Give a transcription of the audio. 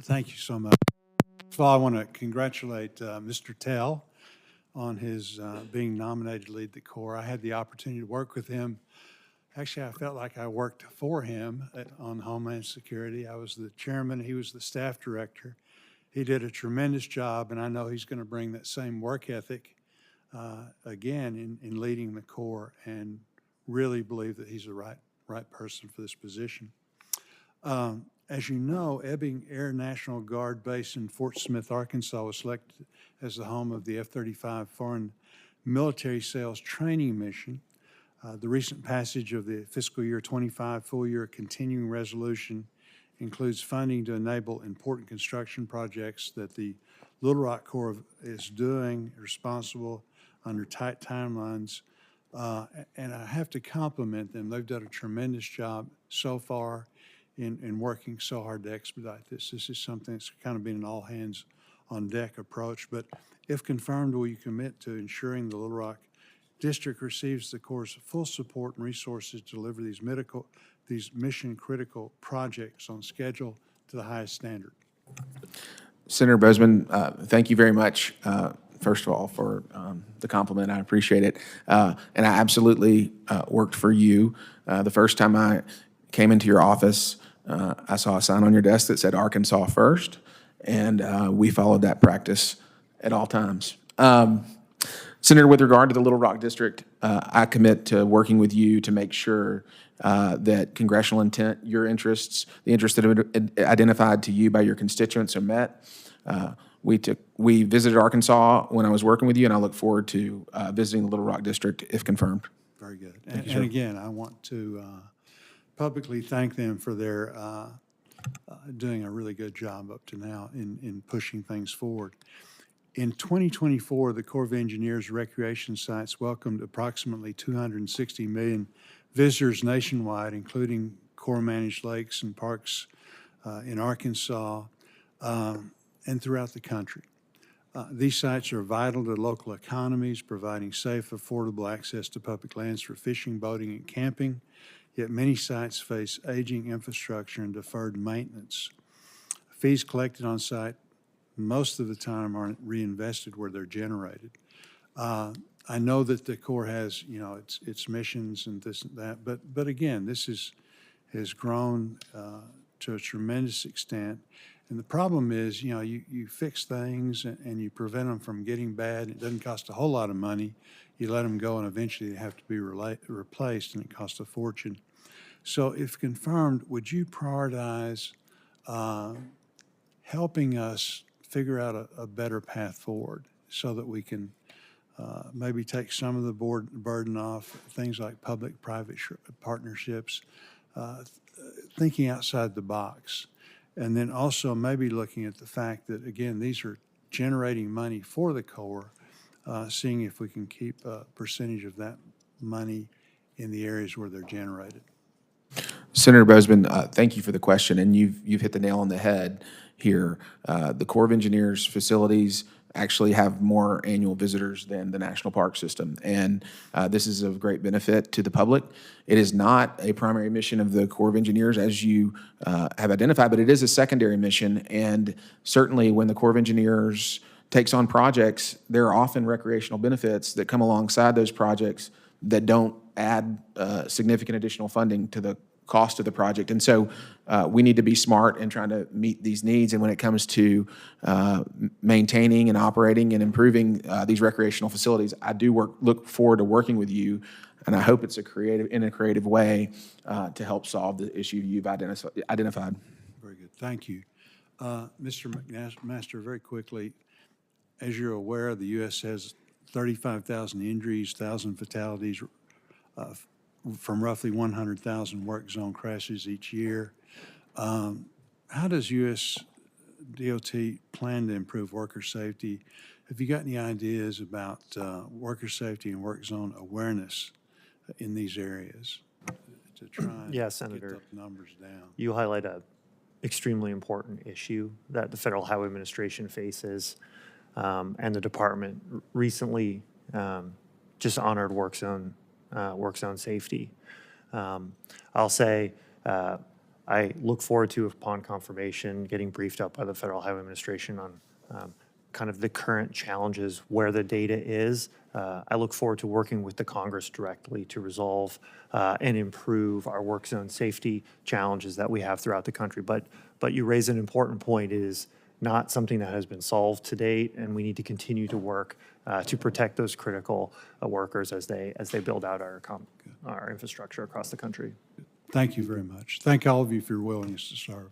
Thank you so much. First of all, I want to congratulate Mr. Tell on his being nominated to lead the Corps. I had the opportunity to work with him. Actually, I felt like I worked for him on Homeland Security. I was the chairman, he was the staff director. He did a tremendous job, and I know he's going to bring that same work ethic again in leading the Corps, and really believe that he's the right person for this position. As you know, Ebbing Air National Guard Base in Fort Smith, Arkansas was selected as the home of the F-35 Foreign Military Sales Training Mission. The recent passage of the fiscal year 25 full-year continuing resolution includes funding to enable important construction projects that the Little Rock Corps is doing, responsible under tight timelines. And I have to compliment them. They've done a tremendous job so far in working so hard to expedite this. This is something that's kind of been an all-hands-on-deck approach. But if confirmed, will you commit to ensuring the Little Rock District receives the Corps' full support and resources to deliver these mission-critical projects on schedule to the highest standard? Senator Boozman, thank you very much, first of all, for the compliment. I appreciate it. And I absolutely worked for you. The first time I came into your office, I saw a sign on your desk that said Arkansas first, and we followed that practice at all times. Senator, with regard to the Little Rock District, I commit to working with you to make sure that congressional intent, your interests, the interests that have been identified to you by your constituents are met. We visited Arkansas when I was working with you, and I look forward to visiting the Little Rock District if confirmed. Very good. And again, I want to publicly thank them for their doing a really good job up to now in pushing things forward. In 2024, the Corps of Engineers recreation sites welcomed approximately 260 million visitors nationwide, including Corps-managed lakes and parks in Arkansas and throughout the country. These sites are vital to local economies, providing safe, affordable access to public lands for fishing, boating, and camping. Yet many sites face aging infrastructure and deferred maintenance. Fees collected on site most of the time aren't reinvested where they're generated. I know that the Corps has, its missions and this and that, but again, this has grown to a tremendous extent. And the problem is, you fix things and you prevent them from getting bad. It doesn't cost a whole lot of money. You let them go, and eventually they have to be replaced, and it costs a fortune. So if confirmed, would you prioritize helping us figure out a better path forward so that we can maybe take some of the burden off, things like public-private partnerships, thinking outside the box, and then also maybe looking at the fact that, again, these are generating money for the Corps, seeing if we can keep a percentage of that money in the areas where they're generated. Senator Boozman, thank you for the question, and you've hit the nail on the head here. The Corps of Engineers facilities actually have more annual visitors than the National Park System, and this is of great benefit to the public. It is not a primary mission of the Corps of Engineers, as you have identified, but it is a secondary mission, and certainly when the Corps of Engineers takes on projects, there are often recreational benefits that come alongside those projects that don't add significant additional funding to the cost of the project. And so we need to be smart in trying to meet these needs. And when it comes to maintaining and operating and improving these recreational facilities, I do look forward to working with you, and I hope it's in a creative way to help solve the issue you've identified. Very good. Thank you. Mr. McMaster, very quickly, as you're aware, the U.S. has 35,000 injuries, 1,000 fatalities, from roughly 100,000 work zone crashes each year. How does U.S. DOT plan to improve worker safety? Have you got any ideas about worker safety and work zone awareness in these areas to try and Yeah, Senator, get those numbers down? you highlight a extremely important issue that the Federal Highway Administration faces, and the department recently just honored work zone safety. I'll say I look forward to, upon confirmation, getting briefed up by the Federal Highway Administration on kind of the current challenges, where the data is. I look forward to working with the Congress directly to resolve and improve our work zone safety challenges that we have throughout the country. But you raise an important point. It is not something that has been solved to date, and we need to continue to work to protect those critical workers as they build out our infrastructure across the country. Thank you very much. Thank all of you for your willingness to serve.